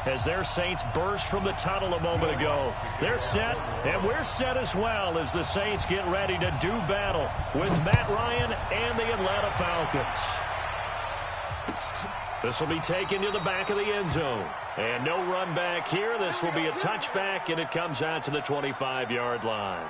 as their Saints burst from the tunnel a moment ago. They're set, and we're set as well as the Saints get ready to do battle with Matt Ryan and the Atlanta Falcons. This will be taken to the back of the end zone. And no run back here. This will be a touchback, and it comes out to the 25-yard line.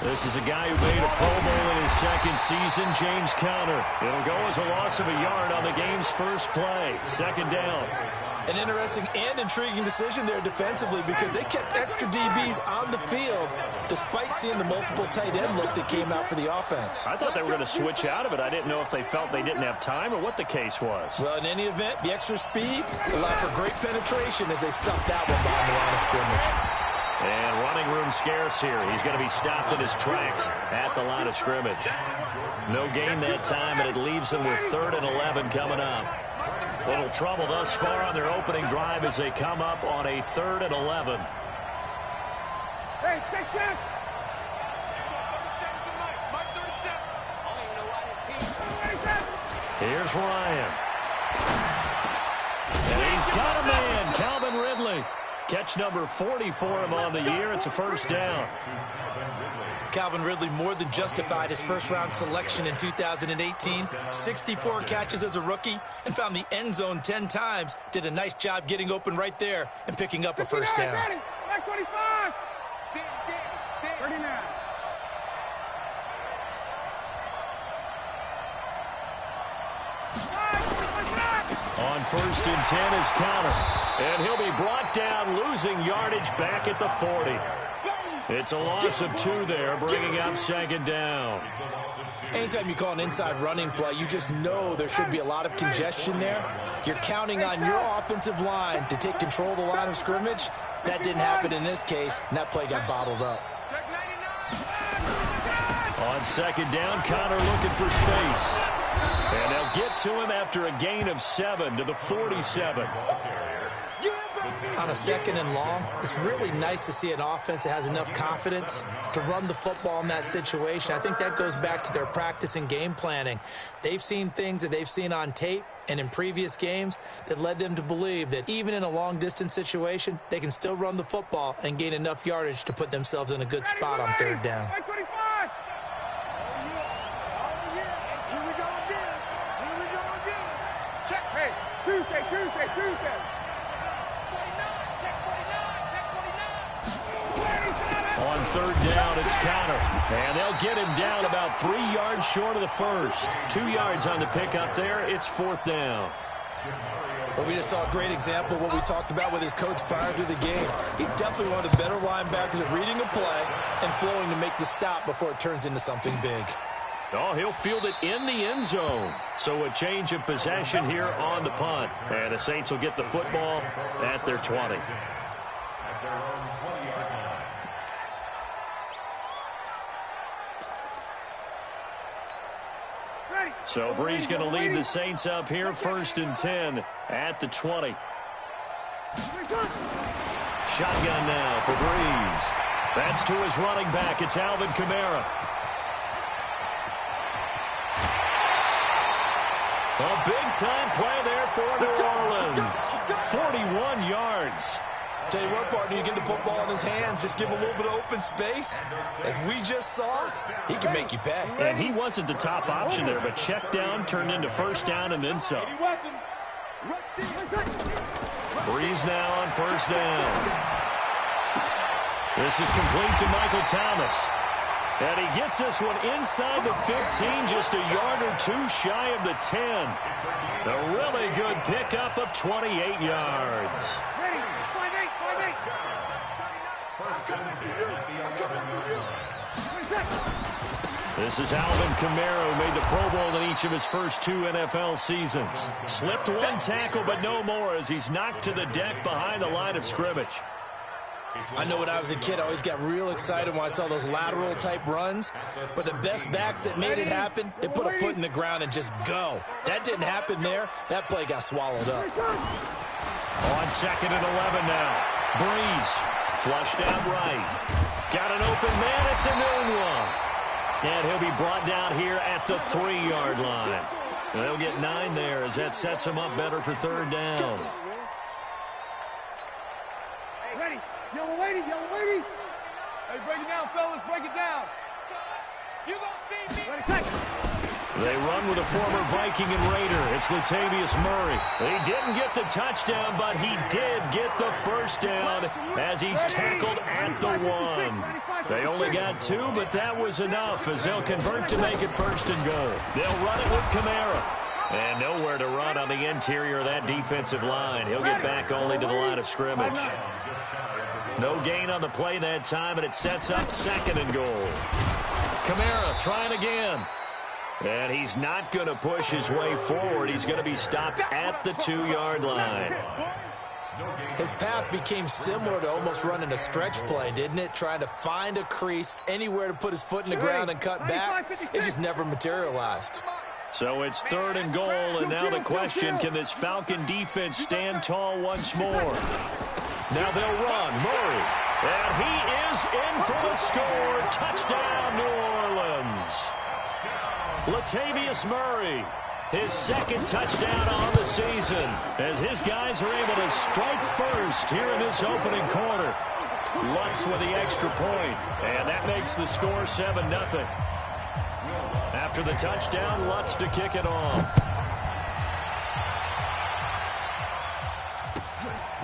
This is a guy who made a Pro Bowl in his second season, James Conner. It'll go as a loss of a yard on the game's first play. Second down. An interesting and intriguing decision there defensively because they kept extra DBs on the field despite seeing the multiple tight end look that came out for the offense. I thought they were going to switch out of it. I didn't know if they felt they didn't have time or what the case was. Well, in any event, the extra speed allowed for great penetration as they stuffed that one behind the line of scrimmage. And running room scarce here. He's going to be stopped in his tracks at the line of scrimmage. No gain that time, and it leaves them with 3rd and 11 coming up. Little trouble thus far on their opening drive as they come up on a 3rd and 11. Hey, take that! Here's Ryan. And he's got a man, Calvin Ridley. Catch number 40 for him on the year. It's a first down. Calvin Ridley more than justified his first-round selection in 2018. 64 catches as a rookie and found the end zone 10 times. Did a nice job getting open right there and picking up a first down. 25. 39. On 1st and 10 is Conner. And he'll be brought down, losing yardage back at the 40. It's a loss of 2 there, bringing up 2nd down. Anytime you call an inside running play, you just know there should be a lot of congestion there. You're counting on your offensive line to take control of the line of scrimmage. That didn't happen in this case, and that play got bottled up. On 2nd down, Conner looking for space. And they'll get to him after a gain of 7 to the 47. On a 2nd and long, it's really nice to see an offense that has enough confidence to run the football in that situation. I think that goes back to their practice and game planning. They've seen things that they've seen on tape and in previous games that led them to believe that even in a long-distance situation, they can still run the football and gain enough yardage to put themselves in a good spot on 3rd down. Tuesday. On 3rd down, it's Conner. And they'll get him down about 3 yards short of the first. 2 yards on the pickup there. It's 4th down. Well, we just saw a great example of what we talked about with his coach prior to the game. He's definitely one of the better linebackers at reading a play and flowing to make the stop before it turns into something big. Oh, he'll field it in the end zone. So a change of possession here on the punt. And the Saints will get the football at their 20. So Brees going to lead the Saints up here, 1st and 10 at the 20. Shotgun now for Brees. That's to his running back. It's Alvin Kamara. A big-time play there for New Orleans. 41 yards. Tell you what, partner, you get the football in his hands, just give him a little bit of open space. As we just saw, he can make you pay. And he wasn't the top option there, but check down turned into 1st down and then some. Brees now on 1st down. This is complete to Michael Thomas. And he gets this one inside the 15, just a yard or 2 shy of the 10. A really good pickup of 28 yards. This is Alvin Kamara, who made the Pro Bowl in each of his first 2 NFL seasons. Slipped 1 tackle, but no more as he's knocked to the deck behind the line of scrimmage. I know when I was a kid, I always got real excited when I saw those lateral-type runs. But the best backs that made it happen, they put a foot in the ground and just go. That didn't happen there. That play got swallowed up. On 2nd and 11 now. Breeze flushed out right. Got an open man. It's a noon one. And he'll be brought down here at the 3-yard line. They'll get 9 there as that sets him up better for 3rd down. Hey, ready. Yellow lady, yellow lady. Hey, break it down, fellas. Break it down. You gonna see me? Ready, take. They run with a former Viking and Raider. It's Latavius Murray. He didn't get the touchdown, but he did get the first down as he's tackled at the 1. They only got 2, but that was enough as they'll convert to make it 1st and goal. They'll run it with Kamara. And nowhere to run on the interior of that defensive line. He'll get back only to the line of scrimmage. No gain on the play that time, and it sets up 2nd and goal. Kamara trying again. And he's not going to push his way forward. He's going to be stopped at the 2-yard line. His path became similar to almost running a stretch play, didn't it? Trying to find a crease, anywhere to put his foot in the ground and cut back. It just never materialized. So it's 3rd and goal, and now the question, can this Falcon defense stand tall once more? Now they'll run. Murray. And he is in for the score. Touchdown, New Orleans. Latavius Murray, his 2nd touchdown on the season, as his guys are able to strike first here in this opening quarter. Lutz with the extra point, and that makes the score 7-0. After the touchdown, Lutz to kick it off.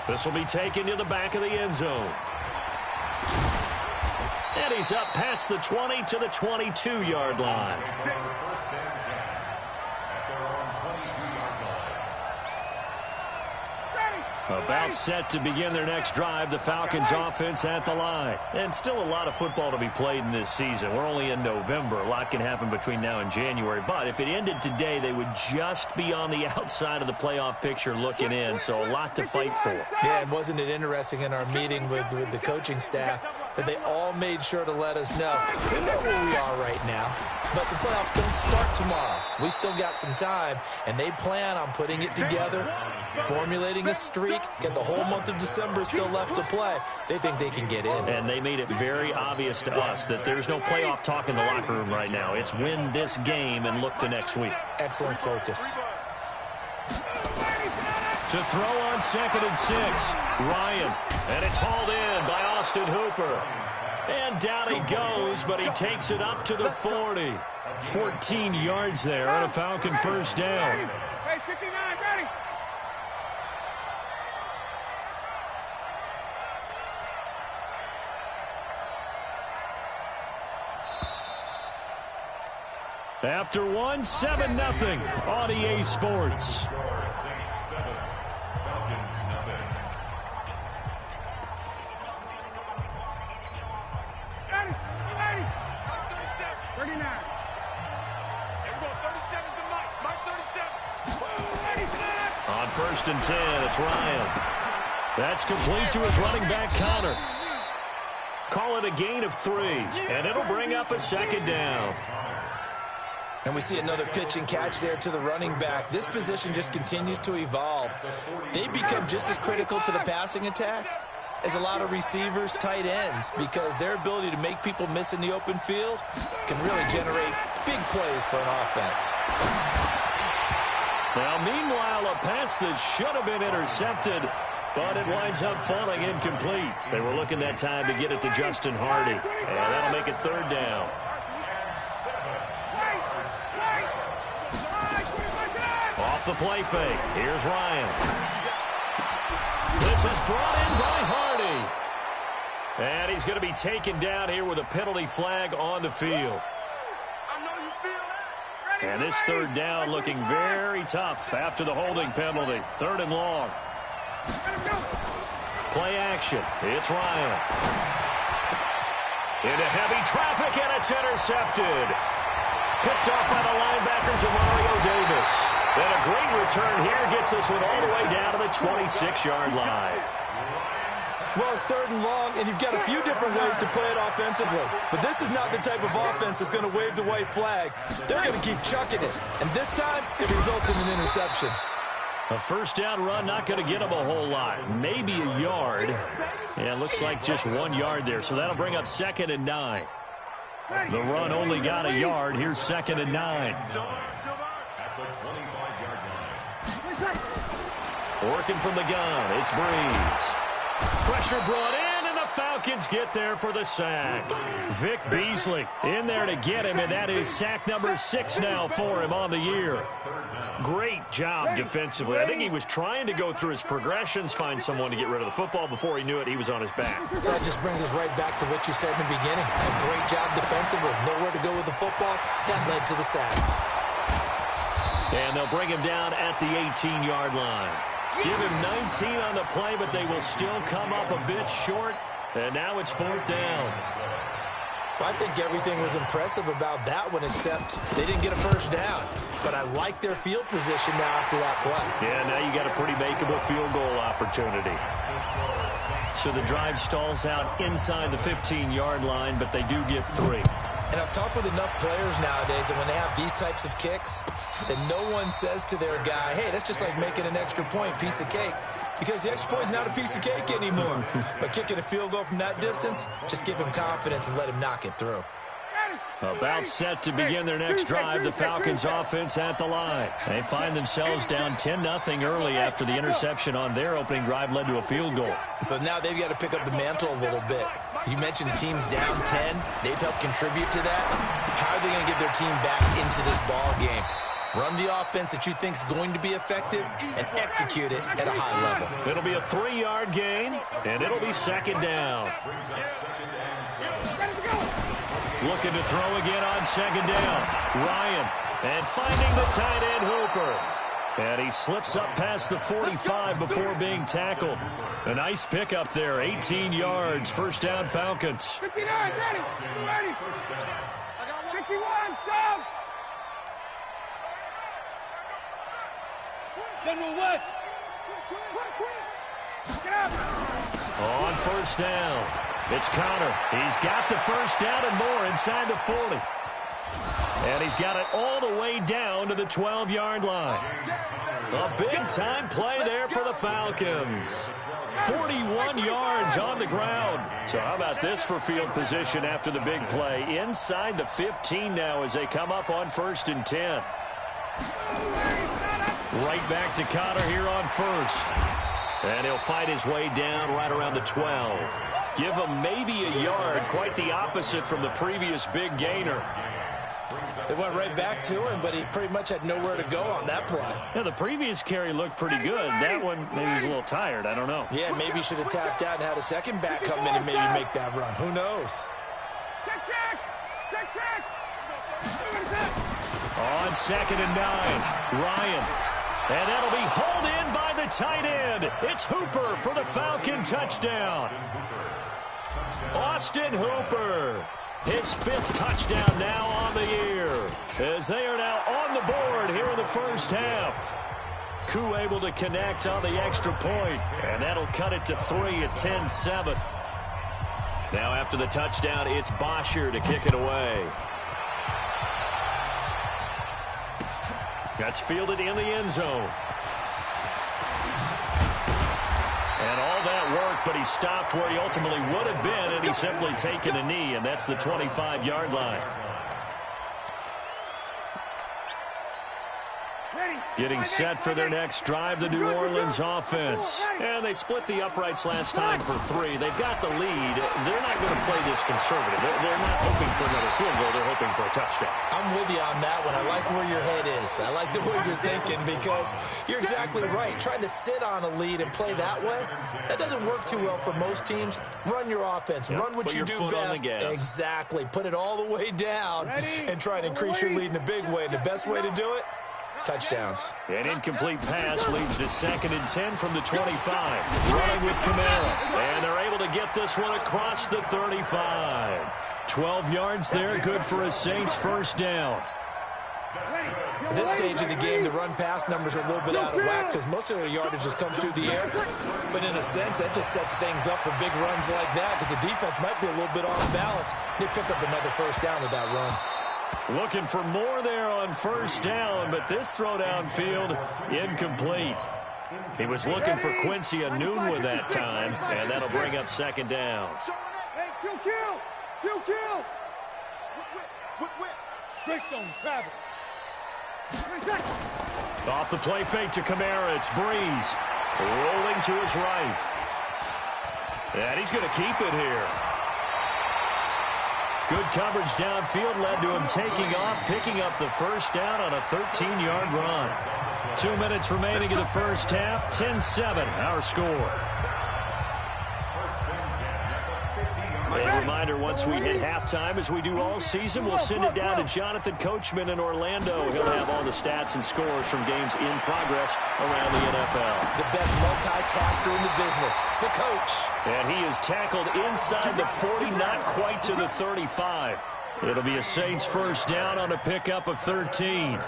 This will be taken to the back of the end zone. And he's up past the 20 to the 22-yard line. About set to begin their next drive, the Falcons offense at the line. And still a lot of football to be played in this season. We're only in November. A lot can happen between now and January. But if it ended today, they would just be on the outside of the playoff picture looking in. So a lot to fight for. Yeah, and wasn't it interesting in our meeting with the coaching staff that they all made sure to let us know. We know where we are right now, but the playoffs don't start tomorrow. We still got some time, and they plan on putting it together, formulating a streak, get the whole month of December still left to play. They think they can get in. And they made it very obvious to us that there's no playoff talk in the locker room right now. It's win this game and look to next week. Excellent focus. To throw on 2nd and 6, Ryan. And it's hauled in by Austin Hooper. And down he goes, but he takes it up to the 40. 14 yards there on a Falcon first down. Hey, 59, ready. After 1, 7-0 on EA Sports. On 1st and 10, it's Ryan. That's complete to his running back, Connor. Call it a gain of 3, and it'll bring up a 2nd down. And we see another pitch and catch there to the running back. This position just continues to evolve. They become just as critical to the passing attack as a lot of receivers, tight ends, because their ability to make people miss in the open field can really generate big plays for an offense. Now, meanwhile, a pass that should have been intercepted, but it winds up falling incomplete. They were looking that time to get it to Justin Hardy, and that'll make it 3rd down. Off the play fake, here's Ryan. This is brought in by Hardy. And he's going to be taken down here with a penalty flag on the field. And this 3rd down looking very tough after the holding penalty. 3rd and long. Play action. It's Ryan. Into heavy traffic, and it's intercepted. Picked off by the linebacker, Demario Davis. And a great return here gets us all the way down to the 26-yard line. Well, it's 3rd and long, and you've got a few different ways to play it offensively. But this is not the type of offense that's going to wave the white flag. They're going to keep chucking it. And this time, it results in an interception. A first down run, not going to get him a whole lot. Maybe a yard. Yeah, looks like just 1 yard there. So that'll bring up 2nd and 9. The run only got a yard. Here's 2nd and 9. Working from the gun, it's Breeze. Pressure brought in, and the Falcons get there for the sack. Vic Beasley in there to get him, and that is sack number 6 now for him on the year. Great job defensively. I think he was trying to go through his progressions, find someone to get rid of the football. Before he knew it, he was on his back. So that just brings us right back to what you said in the beginning. A great job defensively. Nowhere to go with the football. That led to the sack. And they'll bring him down at the 18-yard line. Give him 19 on the play, but they will still come up a bit short. And now it's 4th down. Well, I think everything was impressive about that one, except they didn't get a first down. But I like their field position now after that play. Yeah, now you got a pretty makeable field goal opportunity. So the drive stalls out inside the 15-yard line, but they do get 3. And I've talked with enough players nowadays that when they have these types of kicks, that no one says to their guy, hey, that's just like making an extra point, piece of cake. Because the extra point is not a piece of cake anymore. But kicking a field goal from that distance, just give him confidence and let him knock it through. About set to begin their next drive, the Falcons offense at the line. They find themselves down 10-0 early after the interception on their opening drive led to a field goal. So now they've got to pick up the mantle a little bit. You mentioned the team's down 10. They've helped contribute to that. How are they going to get their team back into this ball game? Run the offense that you think is going to be effective and execute it at a high level. It'll be a 3-yard gain, and it'll be 2nd down. Looking to throw again on 2nd down. Ryan, and finding the tight end Hooper. And he slips up past the 45 before being tackled. A nice pickup there, 18 yards, 1st down Falcons. 59, ready, ready. 51, south. General West. Get up. On 1st down, it's Connor. He's got the 1st down and more inside the 40. And he's got it all the way down to the 12-yard line. A big-time play there for the Falcons. 41 yards on the ground. So how about this for field position after the big play? Inside the 15 now as they come up on 1st and 10. Right back to Connor here on 1st. And he'll fight his way down right around the 12. Give him maybe a yard, quite the opposite from the previous big gainer. They went right back to him, but he pretty much had nowhere to go on that play. Yeah, the previous carry looked pretty good. That one, maybe he was a little tired. I don't know. Yeah, maybe he should have tapped out and had a second back come in and maybe make that run. Who knows? Check. On 2nd and 9, Ryan. And that'll be hauled in by the tight end. It's Hooper for the Falcon touchdown. Austin Hooper. His 5th touchdown now on the year, as they are now on the board here in the 1st half. Koo able to connect on the extra point, and that'll cut it to 3 at 10-7. Now after the touchdown, it's Bosher to kick it away. That's fielded in the end zone. And all that work, but he stopped where he ultimately would have been, and he's simply taken a knee, and that's the 25-yard line. Getting set for their next drive, the New Orleans offense. And they split the uprights last time for 3. They've got the lead. They're not going to play this conservative. They're not hoping for another field goal. They're hoping for a touchdown. I'm with you on that one. I like where your head is. I like the way you're thinking, because you're exactly right. Trying to sit on a lead and play that way, that doesn't work too well for most teams. Run your offense. Yep. Run what you do best. Exactly. Put it all the way down and try and increase your lead in a big way. And the best way to do it, touchdowns. An incomplete pass leads to 2nd and 10 from the 25. Running with Kamara. And they're able to get this one across the 35. 12 yards there, good for a Saints 1st down. At this stage of the game, the run-pass numbers are a little bit out of whack because most of their yardage has come through the air. But in a sense, that just sets things up for big runs like that because the defense might be a little bit off balance. They pick up another first down with that run. Looking for more there on first down, but this throw downfield incomplete. He was looking for Quincy Enunwa with that time, and that'll bring up second down. Hey, kill! Greystone, Travis. Off the play fake to Kamara, it's Breeze. Rolling to his right. And he's going to keep it here. Good coverage downfield led to him taking off, picking up the first down on a 13-yard run. 2 minutes remaining in the first half, 10-7 our score. A reminder, once we hit halftime, as we do all season, we'll send it down to Jonathan Coachman in Orlando. He'll have all the stats and scores from games in progress around the NFL. The best multitasker in the business, the coach. And he is tackled inside the 40, not quite to the 35. It'll be a Saints first down on a pickup of 13.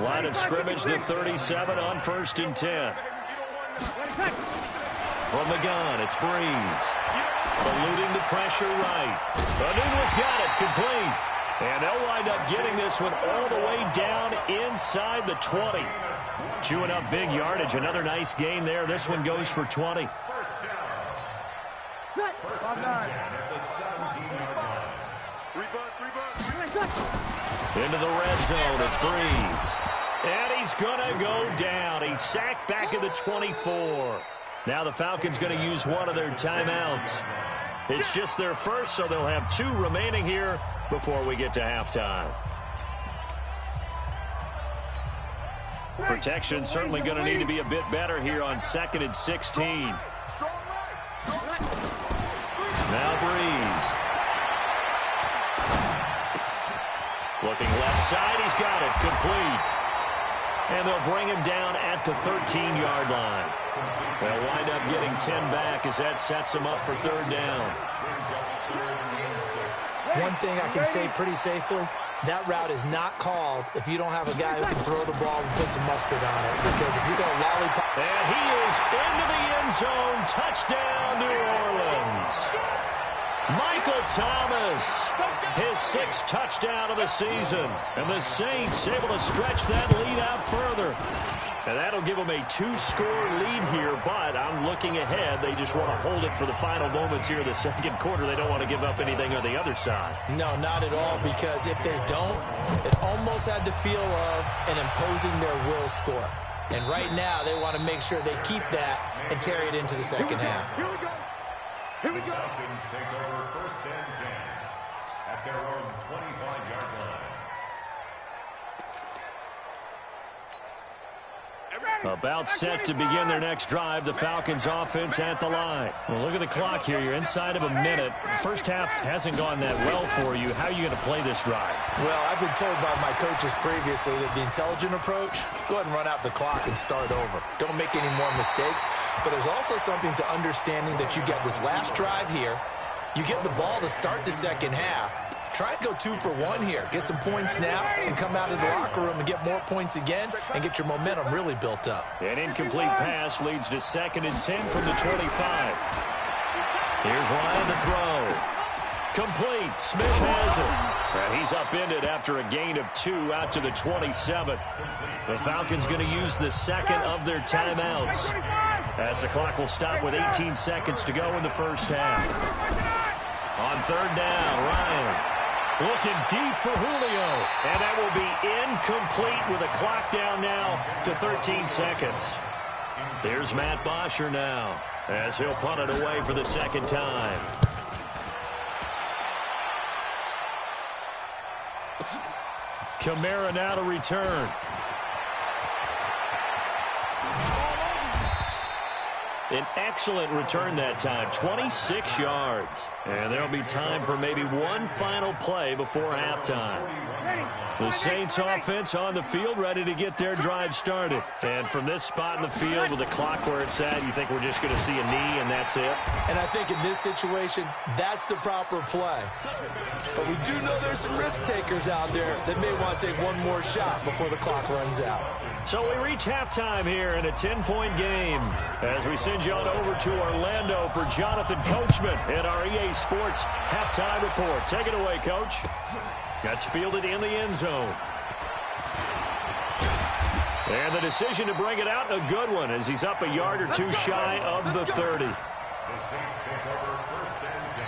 Line of scrimmage, the 37 on 1st and 10. From the gun, it's Breeze. Eluding the pressure right. Enunwa's got it, complete. And they'll wind up getting this one all the way down inside the 20. Chewing up big yardage, another nice gain there. This one goes for 20. Into the red zone, it's Breeze. And he's going to go down. He's sacked back at the 24. Now the Falcons going to use one of their timeouts. It's just their first, so they'll have 2 remaining here before we get to halftime. Protection certainly going to need to be a bit better here on 2nd and 16. Now Breeze. Looking left side, he's got it, complete. And they'll bring him down at the 13-yard line. They'll wind up getting 10 back as that sets him up for 3rd down. One thing I can say pretty safely, that route is not called if you don't have a guy who can throw the ball and put some mustard on it. Because if you're going to lollipop... And he is into the end zone. Touchdown, New Orleans. Michael Thomas, his 6th touchdown of the season. And the Saints able to stretch that lead out further. And that'll give them a 2-score lead here, but I'm looking ahead. They just want to hold it for the final moments here in the 2nd quarter. They don't want to give up anything on the other side. No, not at all, because if they don't, it almost had the feel of an imposing their will score. And right now, they want to make sure they keep that and carry it into the second half. Here we go. Falcons take over 1st and 10 at their own 25-yard line. About set to begin their next drive. The Falcons offense at the line. Well, look at the clock here. You're inside of a minute. First half hasn't gone that well for you. How are you going to play this drive? Well, I've been told by my coaches previously that the intelligent approach, go ahead and run out the clock and start over. Don't make any more mistakes. But there's also something to understanding that you get this last drive here. You get the ball to start the second half. Try and go 2 for 1 here. Get some points now and come out of the locker room and get more points again and get your momentum really built up. An incomplete pass leads to 2nd and 10 from the 25. Here's Ryan to throw. Complete. Smith has it. And he's upended after a gain of 2 out to the 27. The Falcons going to use the 2nd of their timeouts, as the clock will stop with 18 seconds to go in the first half. On 3rd down, Ryan looking deep for Julio. And that will be incomplete with a clock down now to 13 seconds. Here's Matt Bosher now, as he'll punt it away for the 2nd time. Kamara now to return. An excellent return that time, 26 yards. And there'll be time for maybe one final play before halftime. The Saints offense on the field, ready to get their drive started. And from this spot in the field with the clock where it's at, you think we're just going to see a knee and that's it? And I think in this situation, that's the proper play. But we do know there's some risk takers out there that may want to take one more shot before the clock runs out. So we reach halftime here in a 10-point game as we send you on over to Orlando for Jonathan Coachman in our EA Sports halftime report. Take it away, Coach. That's fielded in the end zone. And the decision to bring it out, a good one, as he's up a yard or two shy of the 30. The Saints take over first and 10.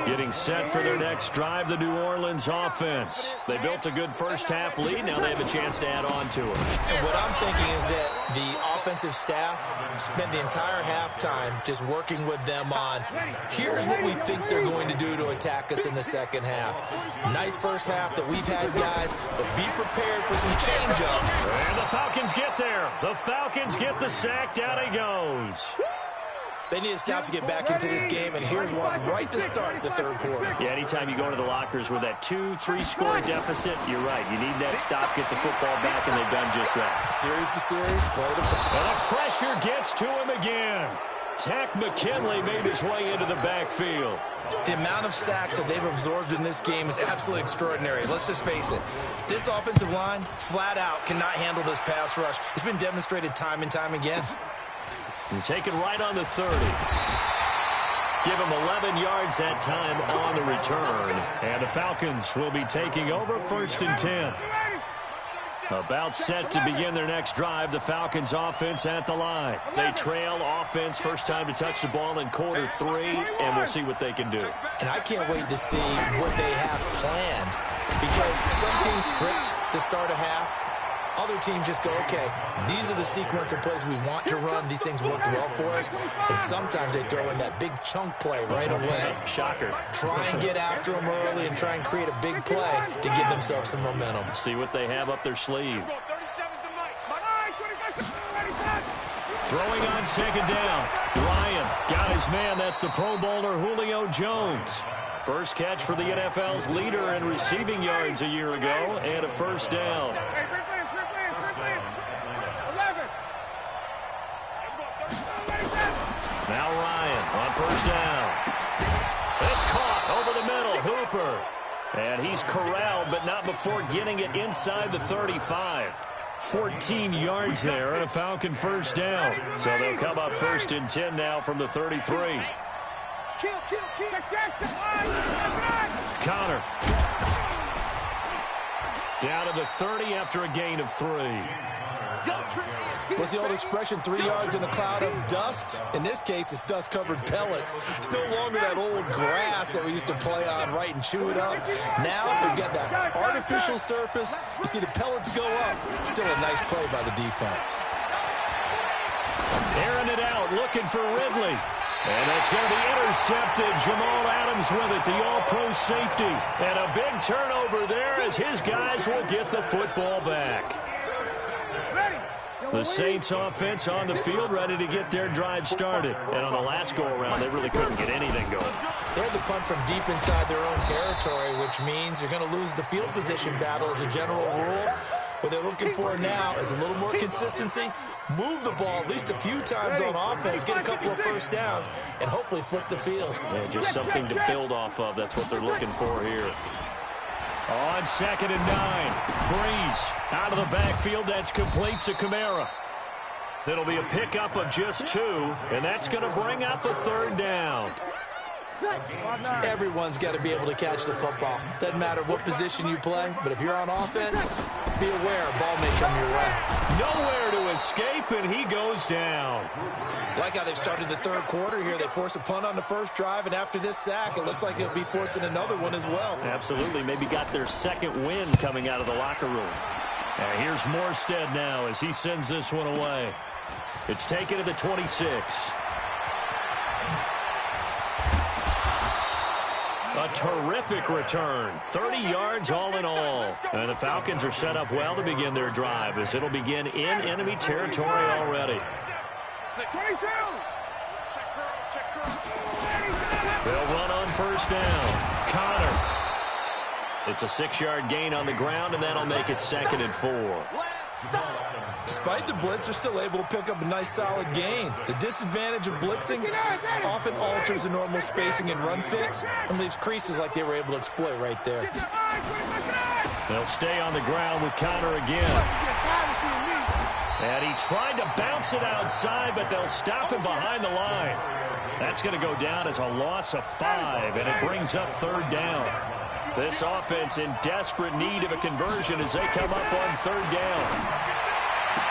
Getting set for their next drive, the New Orleans offense. They built a good first-half lead. Now they have a chance to add on to it. And what I'm thinking is that the offensive staff spent the entire halftime just working with them on, here's what we think they're going to do to attack us in the second half. Nice first half that we've had, guys, but be prepared for some change-up. And the Falcons get there. The Falcons get the sack. Down he goes. They need a stop to get back into this game, and here's one right to start the third quarter. Yeah, anytime you go into the lockers with that 2-3 score deficit, you're right. You need that stop, get the football back, and they've done just that. Series to series, play to play. And the pressure gets to him again. Takk McKinley made his way into the backfield. The amount of sacks that they've absorbed in this game is absolutely extraordinary. Let's just face it. This offensive line, flat out, cannot handle this pass rush. It's been demonstrated time and time again. And taken right on the 30. Give him 11 yards that time on the return. And the Falcons will be taking over first and 10. About set to begin their next drive, the Falcons offense at the line. They trail offense, first time to touch the ball in quarter 3, and we'll see what they can do. And I can't wait to see what they have planned, because some teams script to start a half. Other teams just go, okay, these are the sequence of plays we want to run. These things worked well for us. And sometimes they throw in that big chunk play right away. Shocker. Try and get after them early and try and create a big play to give themselves some momentum. See what they have up their sleeve. Throwing on second down. Ryan got his man. That's the Pro Bowler Julio Jones. First catch for the NFL's leader in receiving yards a year ago, and a first down. Now Ryan on first down. It's caught over the middle. Hooper. And he's corralled, but not before getting it inside the 35. 14 yards there and a Falcon first down. So they'll come up first and 10 now from the 33. Connor. Down to the 30 after a gain of 3. What's the old expression, 3 yards in a cloud of dust? In this case, it's dust-covered pellets. It's no longer that old grass that we used to play on, right, and chew it up. Now we've got that artificial surface. You see the pellets go up. Still a nice play by the defense. Airing it out, looking for Ridley. And that's going to be intercepted. Jamal Adams with it, the all-pro safety. And a big turnover there as his guys will get the football back. The Saints offense on the field, ready to get their drive started. And on the last go-around, they really couldn't get anything going. They had to punt from deep inside their own territory, which means you're going to lose the field position battle as a general rule. What they're looking for now is a little more consistency, move the ball at least a few times on offense, get a couple of first downs, and hopefully flip the field. Yeah, just something to build off of. That's what they're looking for here. On second and 9, Breeze out of the backfield. That's complete to Kamara. It'll be a pickup of just 2, and that's going to bring up a third down. Everyone's got to be able to catch the football. Doesn't matter what position you play, but if you're on offense, be aware a ball may come your way. Nowhere to escape, and he goes down. Like how they've started the third quarter here. They force a punt on the first drive, and after this sack, it looks like they'll be forcing another one as well. Absolutely. Maybe got their second win coming out of the locker room. And here's Morstead now as he sends this one away. It's taken to the 26. A terrific return. 30 yards all in all. And the Falcons are set up well to begin their drive as it'll begin in enemy territory already. 22. They'll run on first down. Connor. It's a 6-yard gain on the ground, and that'll make it 2nd and 4. Despite the blitz, they're still able to pick up a nice, solid gain. The disadvantage of blitzing often alters the normal spacing and run fits and leaves creases like they were able to exploit right there. They'll stay on the ground with Connor again. And he tried to bounce it outside, but they'll stop him behind the line. That's going to go down as a loss of 5, and it brings up 3rd down. This offense in desperate need of a conversion as they come up on 3rd down.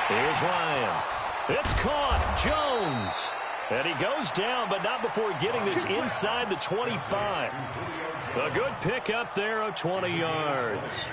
Here's Ryan. It's caught. Jones. And he goes down, but not before getting this inside the 25. A good pick up there of 20 yards.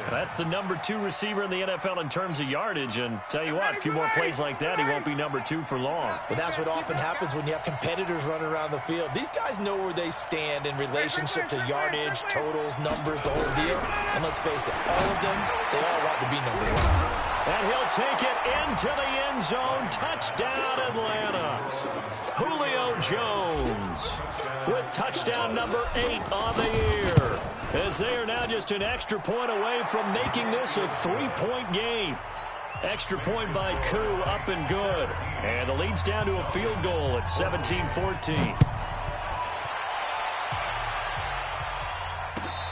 That's the number 2 receiver in the NFL in terms of yardage. And tell you what, a few more plays like that, he won't be number 2 for long. But that's what often happens when you have competitors running around the field. These guys know where they stand in relationship to yardage, totals, numbers, the whole deal. And let's face it, all of them, they all want to be number 1. And he'll take it into the end zone. Touchdown, Atlanta. Julio Jones with touchdown number 8 on the year, as they are now just an extra point away from making this a 3-point game. Extra point by Koo, up and good. And the lead's down to a field goal at 17-14.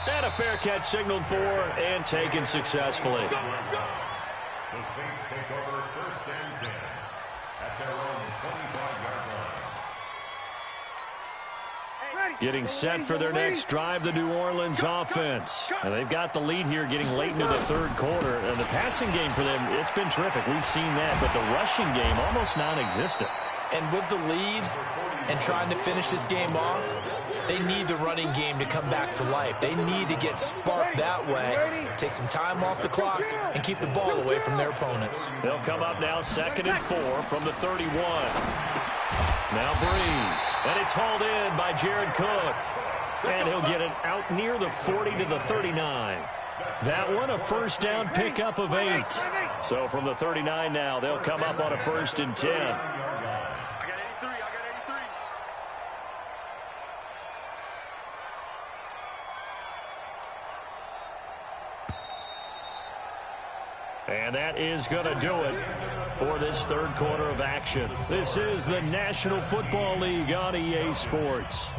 And a fair catch signaled for and taken successfully. The Saints take over 1st and 10 at their own 25-yard line. Getting set for their next drive, the New Orleans offense. And they've got the lead here getting late into the 3rd quarter. And the passing game for them, it's been terrific. We've seen that. But the rushing game, almost non-existent. And with the lead and trying to finish this game off, they need the running game to come back to life. They need to get sparked that way, take some time off the clock, and keep the ball away from their opponents. They'll come up now 2nd and 4 from the 31. Now Breeze, and it's hauled in by Jared Cook. And he'll get it out near the 40 to the 39. That one a 1st down pickup of 8. So from the 39 now, they'll come up on a 1st and 10. And that is going to do it for this 3rd quarter of action. This is the National Football League on EA Sports.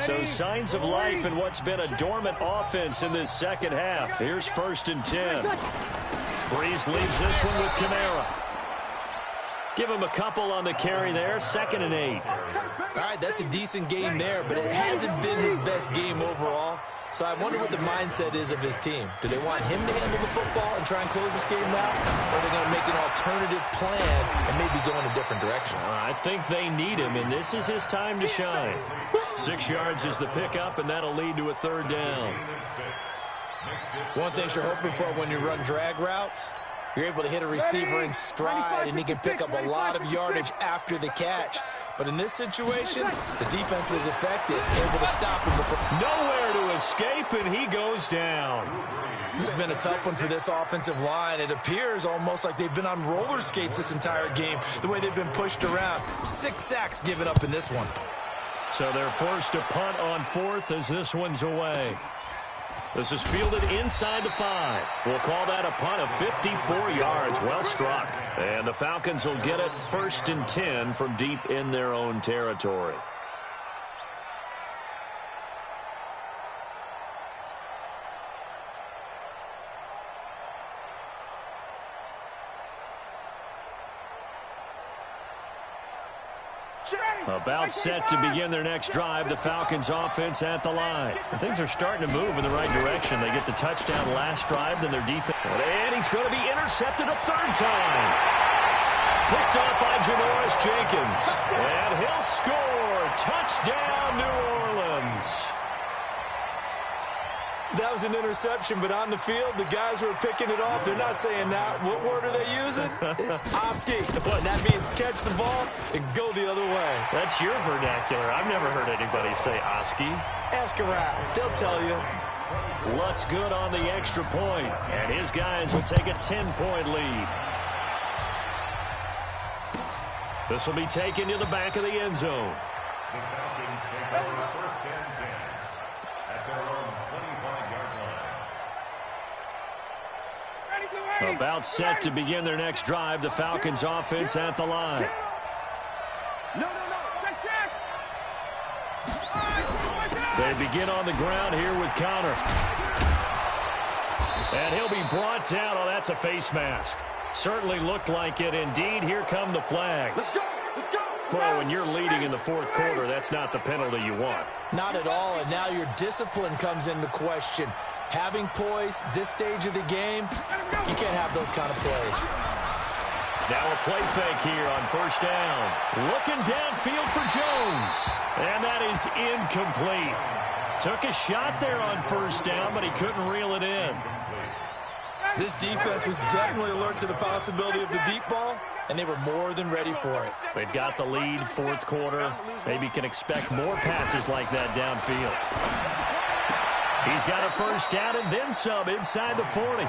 So signs of life in what's been a dormant offense in this 2nd half. Here's 1st and 10. Breeze leaves this one with Kamara. Give him a couple on the carry there. 2nd and 8. All right, that's a decent game there, but it hasn't been his best game overall. So I wonder what the mindset is of his team. Do they want him to handle the football and try and close this game out? Or are they going to make an alternative plan and maybe go in a different direction? I think they need him, and this is his time to shine. 6 yards is the pickup, and that'll lead to a 3rd down. One thing you're hoping for when you run drag routes, you're able to hit a receiver in stride, and he can pick up a lot of yardage after the catch. But in this situation, the defense was effective, able to stop him. Nowhere to escape, and he goes down. This has been a tough one for this offensive line. It appears almost like they've been on roller skates this entire game, the way they've been pushed around. 6 sacks given up in this one. So they're forced to punt on 4th as this one's away. This is fielded inside the 5. We'll call that a punt of 54 yards. Well struck. And the Falcons will get it 1st and 10 from deep in their own territory. About set to begin their next drive, the Falcons offense at the line. And things are starting to move in the right direction. They get the touchdown last drive, then their defense. And he's going to be intercepted a 3rd time. Picked up by Janoris Jenkins. And he'll score. Touchdown, New Orleans. That was an interception, but on the field, the guys who are picking it off, they're not saying that. What word are they using? It's Oski. And that means catch the ball and go the other way. That's your vernacular. I've never heard anybody say Oski. Ask around. They'll tell you. Lutz good on the extra point, and his guys will take a 10-point lead. This will be taken to the back of the end zone. The Falcons take over first and 10 at their own 25-yard line. About set to begin their next drive. The Falcons offense at the line. They begin on the ground here with Connor. And he'll be brought down. Oh, that's a face mask. Certainly looked like it. Indeed, here come the flags. Let's go. Well, when you're leading in the fourth quarter, that's not the penalty you want. Not at all, and now your discipline comes into question. Having poise this stage of the game, you can't have those kind of plays. Now a play fake here on first down. Looking downfield for Jones. And that is incomplete. Took a shot there on first down, but he couldn't reel it in. This defense was definitely alert to the possibility of the deep ball, and they were more than ready for it. They've got the lead, fourth quarter. Maybe can expect more passes like that downfield. He's got a first down and then some inside the 40.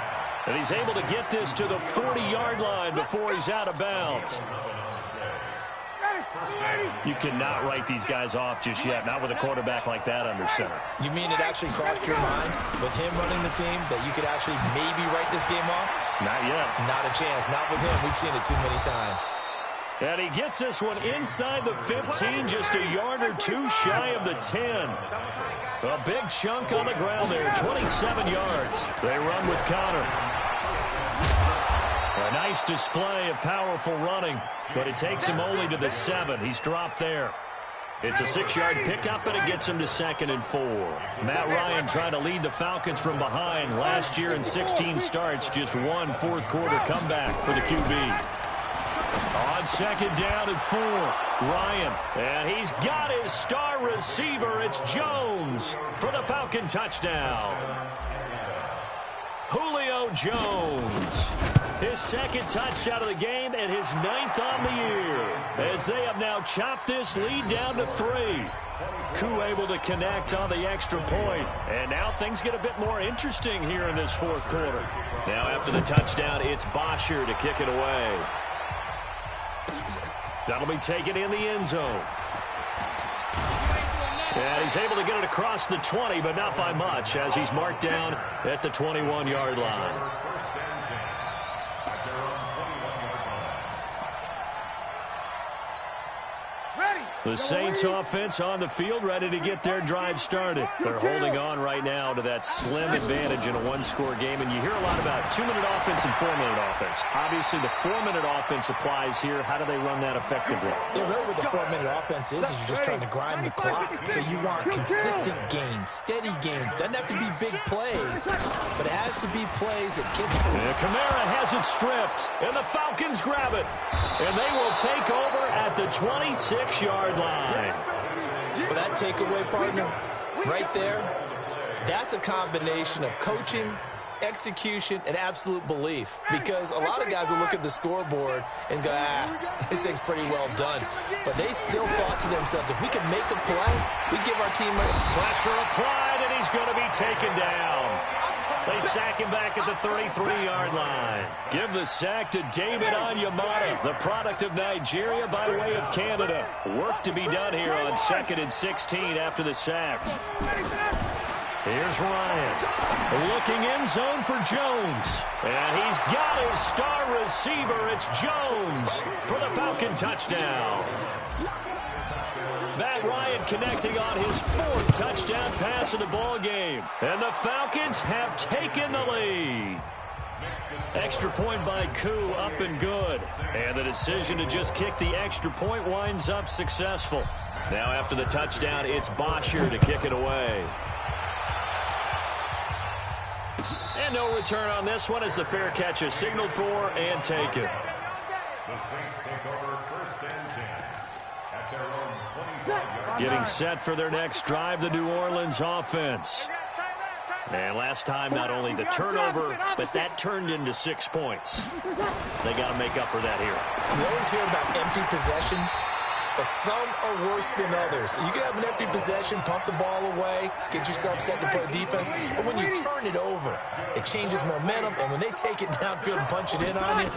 And he's able to get this to the 40-yard line before he's out of bounds. You cannot write these guys off just yet, not with a quarterback like that under center. You mean it actually crossed your mind with him running the team that you could actually maybe write this game off? Not yet. Not a chance. Not with him. We've seen it too many times. And he gets this one inside the 15, just a yard or two shy of the 10. A big chunk on the ground there, 27 yards. They run with Connor. A nice display of powerful running, but it takes him only to the 7. He's dropped there. It's a 6-yard pickup, and it gets him to 2nd and 4. Matt Ryan trying to lead the Falcons from behind. Last year in 16 starts, just one fourth-quarter comeback for the QB. On 2nd down and 4, Ryan, and he's got his star receiver. It's Jones for the Falcon touchdown. Julio Jones, his 2nd touchdown of the game and his 9th on the year, as they have now chopped this lead down to 3. Koo able to connect on the extra point, and now things get a bit more interesting here in this fourth quarter. Now after the touchdown, it's Bosher to kick it away. That'll be taken in the end zone. And he's able to get it across the 20, but not by much, as he's marked down at the 21-yard line. The Saints offense on the field, ready to get their drive started. They're holding on right now to that slim advantage in a one-score game, and you hear a lot about 2-minute offense and 4-minute offense. Obviously, the 4-minute offense applies here. How do they run that effectively? Yeah, really what the 4-minute offense is you're just trying to grind the clock. So you want consistent gains, steady gains. Doesn't have to be big plays, but it has to be plays that gets through. And Kamara has it stripped, and the Falcons grab it. And they will take over at the 26-yard line. Well, that takeaway, partner, right there, that's a combination of coaching, execution, and absolute belief. Because a lot of guys will look at the scoreboard and go, this thing's pretty well done. But they still thought to themselves, if we can make a play, we give our team pressure applied, and he's going to be taken down. They sack him back at the 33-yard line. Give the sack to David Onyemata, the product of Nigeria by way of Canada. Work to be done here on 2nd and 16 after the sack. Here's Ryan. Looking end zone for Jones. And he's got his star receiver. It's Jones for the Falcon touchdown. Matt Ryan connecting on his 4th touchdown pass of the ball game. And the Falcons have taken the lead. Extra point by Koo, up and good. And the decision to just kick the extra point winds up successful. Now after the touchdown, it's Bosher to kick it away. And no return on this one as the fair catch is signaled for and taken. The Saints take over 1st and 10 at their own 25-yard line. Getting set for their next drive, the New Orleans offense. And last time, not only the turnover, but that turned into 6 points. They got to make up for that here. You always hear about empty possessions, but some are worse than others. You can have an empty possession, pump the ball away, get yourself set to play defense, but when you turn it over, it changes momentum, and when they take it downfield and punch it in on you,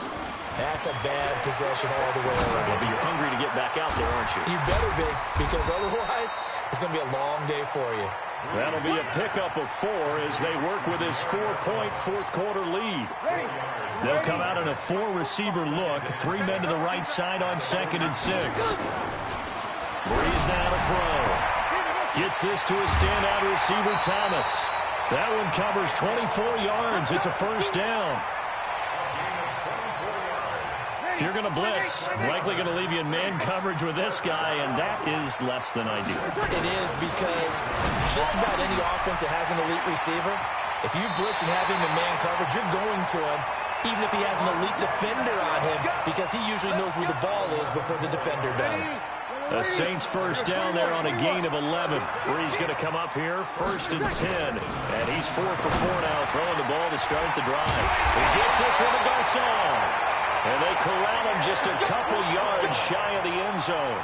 that's a bad possession all the way around. You're hungry to back out there, aren't you? You better be, because otherwise it's going to be a long day for you. That'll be a pickup of 4 as they work with his 4-point fourth-quarter lead. They'll come out in a 4-receiver look. 3 men to the right side on 2nd and 6. Breeze now to throw. Gets this to a standout receiver, Thomas. That one covers 24 yards. It's a first down. If you're going to blitz, likely going to leave you in man coverage with this guy, and that is less than ideal. It is, because just about any offense that has an elite receiver, if you blitz and have him in man coverage, you're going to him, even if he has an elite defender on him, because he usually knows where the ball is before the defender does. The Saints first down there on a gain of 11. Breeze going to come up here, 1st and 10. And he's 4 for 4 now, throwing the ball to start the drive. He gets this one to Garcon. And they corral him just a couple yards shy of the end zone.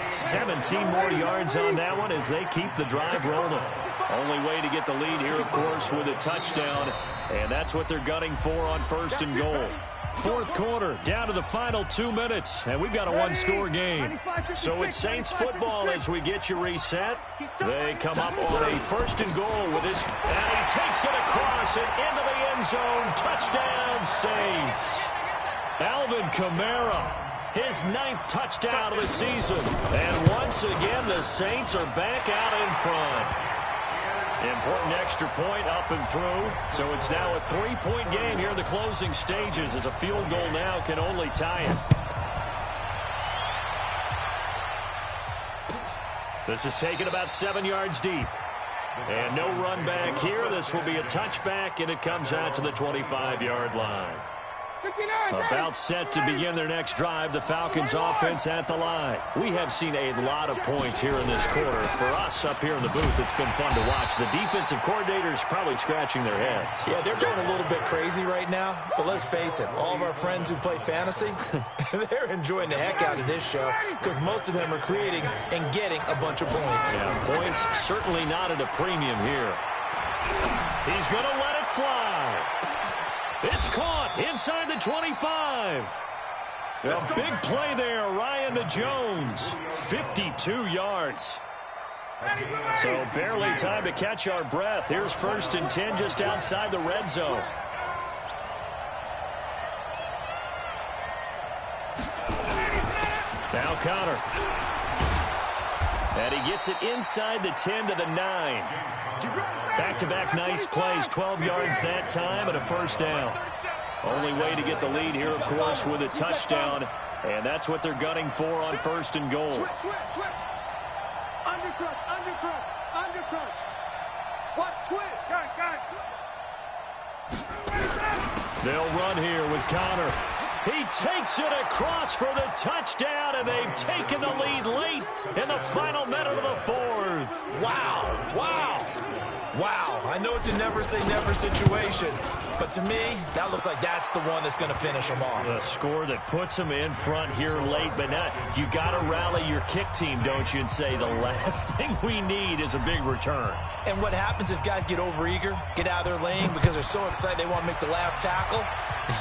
17 more yards on that one as they keep the drive rolling. Only way to get the lead here, of course, with a touchdown. And that's what they're gunning for on 1st and goal. 4th quarter, down to the final 2 minutes, and we've got a 1-score game. So it's Saints football as we get you reset. They come up on a 1st and goal with this, and he takes it across and into the end zone. Touchdown, Saints. Alvin Kamara, his 9th touchdown of the season. And once again, the Saints are back out in front. Important extra point up and through. So it's now a 3-point game here in the closing stages as a field goal now can only tie it. This is taken about 7 yards deep. And no run back here. This will be a touchback, and it comes out to the 25-yard line. About set to begin their next drive, the Falcons offense at the line. We have seen a lot of points here in this quarter. For us up here in the booth, it's been fun to watch. The defensive coordinators probably scratching their heads. Yeah, they're going a little bit crazy right now. But let's face it, all of our friends who play fantasy, they're enjoying the heck out of this show because most of them are creating and getting a bunch of points. Yeah, points certainly not at a premium here. He's going to let it fly. It's caught inside the 25. A big play there, Ryan to Jones. 52 yards. So barely time to catch our breath. Here's 1st and 10 just outside the red zone. Now Connor. And he gets it inside the 10 to the 9. Back-to-back nice plays, 12 yards that time and a first down. Only way to get the lead here, of course, with a touchdown. And that's what they're gunning for on 1st and goal. Switch. Undercrunch. Watch twitch. Got it. They'll run here with Connor. He takes it across for the touchdown, and they've taken the lead late in the final minute of the 4th. Wow, I know it's a never-say-never situation, but to me, that looks like that's the one that's going to finish them off. The score that puts them in front here late, but now you got to rally your kick team, don't you, and say the last thing we need is a big return. And what happens is guys get overeager, get out of their lane because they're so excited they want to make the last tackle.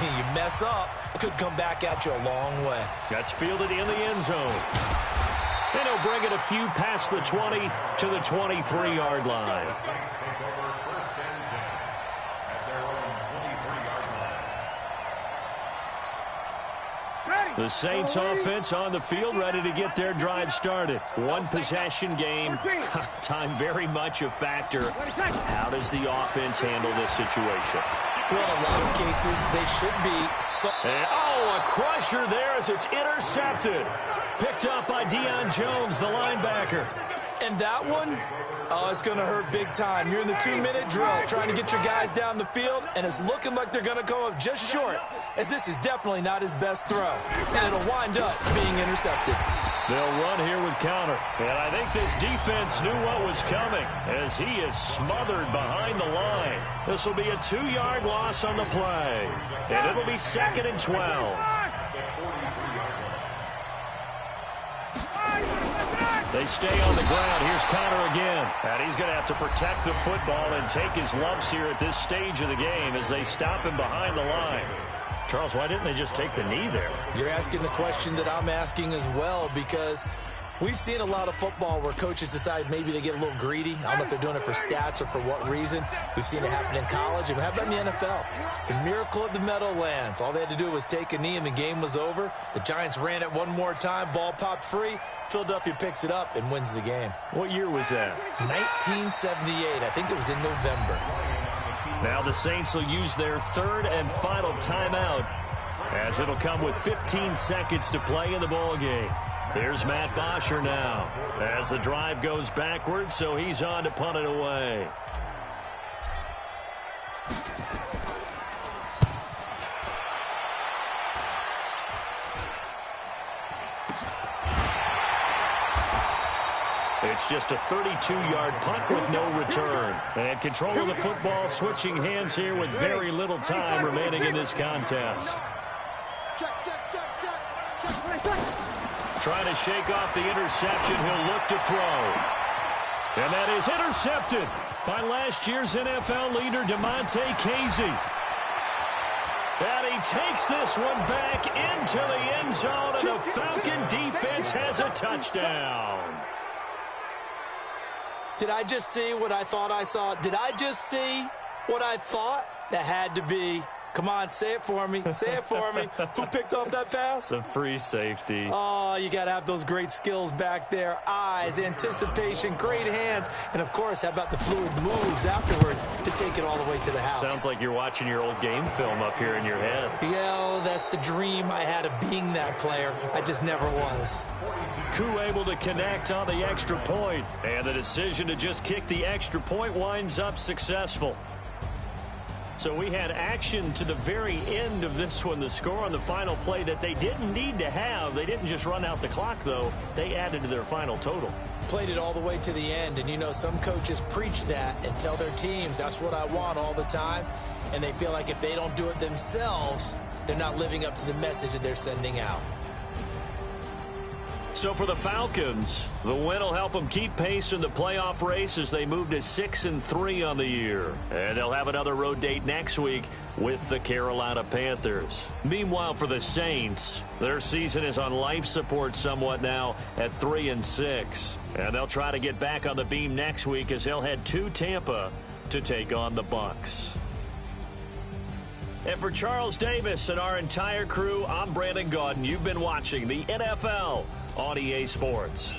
You mess up, could come back at you a long way. That's fielded in the end zone. And he'll bring it a few past the 20 to the 23-yard line. The Saints offense on the field ready to get their drive started. One possession game. Time very much a factor. How does the offense handle this situation? Well, in a lot of cases, they should be. A crusher there as it's intercepted. Picked up by Deion Jones, the linebacker. And that one, it's going to hurt big time. You're in the 2-minute drill trying to get your guys down the field, and it's looking like they're going to come up just short, as this is definitely not his best throw. And it'll wind up being intercepted. They'll run here with Connor. And I think this defense knew what was coming as he is smothered behind the line. This will be a 2-yard loss on the play. And it'll be 2nd and 12. They stay on the ground. Here's Connor again. And he's going to have to protect the football and take his lumps here at this stage of the game as they stop him behind the line. Charles, why didn't they just take the knee there? You're asking the question that I'm asking as well, because we've seen a lot of football where coaches decide maybe they get a little greedy. I don't know if they're doing it for stats or for what reason. We've seen it happen in college. And how about in the NFL? The miracle of the Meadowlands. All they had to do was take a knee and the game was over. The Giants ran it one more time. Ball popped free. Philadelphia picks it up and wins the game. What year was that? 1978. I think it was in November. Now the Saints will use their third and final timeout, as it'll come with 15 seconds to play in the ball game. Here's Matt Bosher now as the drive goes backwards, so he's on to punt it away. It's just a 32-yard punt with no return. And control of the football, switching hands here with very little time remaining in this contest. Trying to shake off the interception. He'll look to throw. And that is intercepted by last year's NFL leader, Damontae Kazee. And he takes this one back into the end zone, and the Falcon defense has a touchdown. Did I just see what I thought I saw? Did I just see what I thought? That had to be. Come on, say it for me. Say it for me. Who picked up that pass? The free safety. Oh, you got to have those great skills back there. Eyes, anticipation, great hands. And, of course, how about the fluid moves afterwards to take it all the way to the house? Sounds like you're watching your old game film up here in your head. Yo, that's the dream I had of being that player. I just never was. Koo able to connect on the extra point. And the decision to just kick the extra point winds up successful. So we had action to the very end of this one. The score on the final play that they didn't need to have. They didn't just run out the clock, though. They added to their final total. Played it all the way to the end. And, you know, some coaches preach that and tell their teams, that's what I want all the time. And they feel like if they don't do it themselves, they're not living up to the message that they're sending out. So for the Falcons, the win will help them keep pace in the playoff race as they move to 6-3 on the year. And they'll have another road date next week with the Carolina Panthers. Meanwhile, for the Saints, their season is on life support somewhat now at 3-6. And they'll try to get back on the beam next week as they'll head to Tampa to take on the Bucs. And for Charles Davis and our entire crew, I'm Brandon Gaudin. You've been watching the NFL on EA Sports.